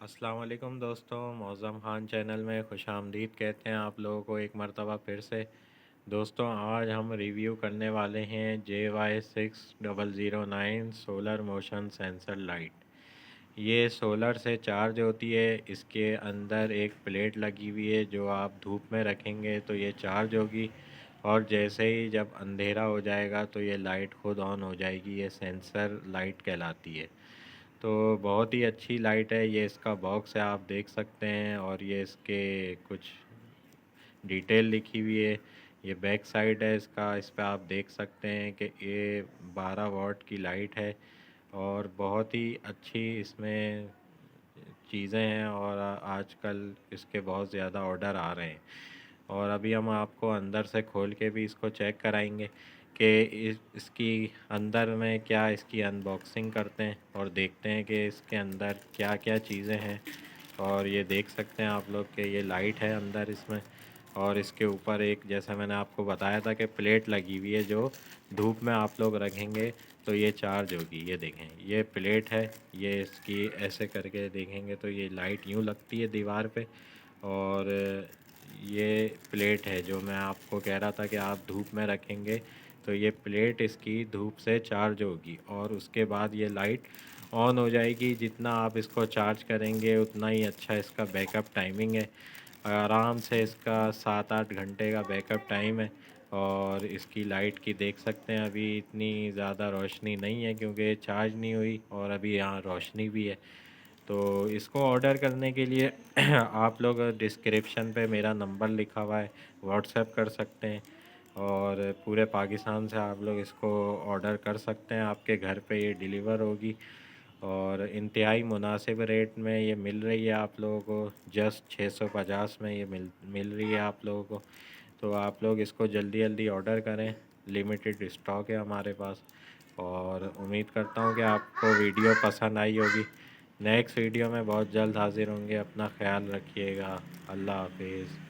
अस्सलाम वालेकुम दोस्तों, मौज़म ख़ान चैनल में खुशामदीद कहते हैं आप लोगों को एक मरतबा फिर से। दोस्तों आज हम रिव्यू करने वाले हैं JY6009 solar motion sensor light. ये सोलर से चार्ज होती है। इसके अंदर एक प्लेट लगी हुई है, जो आप धूप में रखेंगे तो ये चार्ज होगी और जैसे ही जब अंधेरा हो जाएगा तो ये लाइट खुद ऑन हो जाएगी। ये सेंसर लाइट कहलाती है। तो बहुत ही अच्छी लाइट है। ये इसका बॉक्स है, आप देख सकते हैं, और ये इसके कुछ डिटेल लिखी हुई है। ये बैक साइड है इसका, इस पे आप देख सकते हैं कि ये 12 वॉट की लाइट है और बहुत ही अच्छी इसमें चीज़ें हैं और आजकल इसके बहुत ज़्यादा ऑर्डर आ रहे हैं। और अभी हम आपको अंदर से खोल के भी इसको चेक कराएंगे कि इसकी अंदर में क्या, इसकी अनबॉक्सिंग करते हैं और देखते हैं कि इसके अंदर क्या क्या चीज़ें हैं। और ये देख सकते हैं आप लोग कि ये लाइट है अंदर इसमें, और इसके ऊपर एक, जैसा मैंने आपको बताया था कि प्लेट लगी हुई है, जो धूप में आप लोग रखेंगे तो ये चार्ज होगी। ये देखें, ये प्लेट है। ये इसकी ऐसे करके देखेंगे तो ये लाइट यूँ लगती है दीवार पे। और ये प्लेट है जो मैं आपको कह रहा था कि आप धूप में रखेंगे तो ये प्लेट इसकी धूप से चार्ज होगी और उसके बाद ये लाइट ऑन हो जाएगी। जितना आप इसको चार्ज करेंगे उतना ही अच्छा इसका बैकअप टाइमिंग है। आराम से इसका 7-8 घंटे का बैकअप टाइम है। और इसकी लाइट की देख सकते हैं, अभी इतनी ज़्यादा रोशनी नहीं है क्योंकि चार्ज नहीं हुई और अभी यहाँ रोशनी भी है। तो इसको ऑर्डर करने के लिए आप लोग डिस्क्रिप्शन पे मेरा नंबर लिखा हुआ है, व्हाट्सएप कर सकते हैं। और पूरे पाकिस्तान से आप लोग इसको ऑर्डर कर सकते हैं, आपके घर पे ये डिलीवर होगी। और इंतहाई मुनासिब रेट में ये मिल रही है आप लोगों को, जस्ट 650 में ये मिल रही है आप लोगों को। तो आप लोग इसको जल्दी जल्दी ऑर्डर करें, लिमिटेड स्टॉक है हमारे पास। और उम्मीद करता हूँ कि आपको वीडियो पसंद आई होगी। नेक्स्ट वीडियो में बहुत जल्द हाज़िर होंगे। अपना ख्याल रखिएगा। अल्लाह हाफिज़।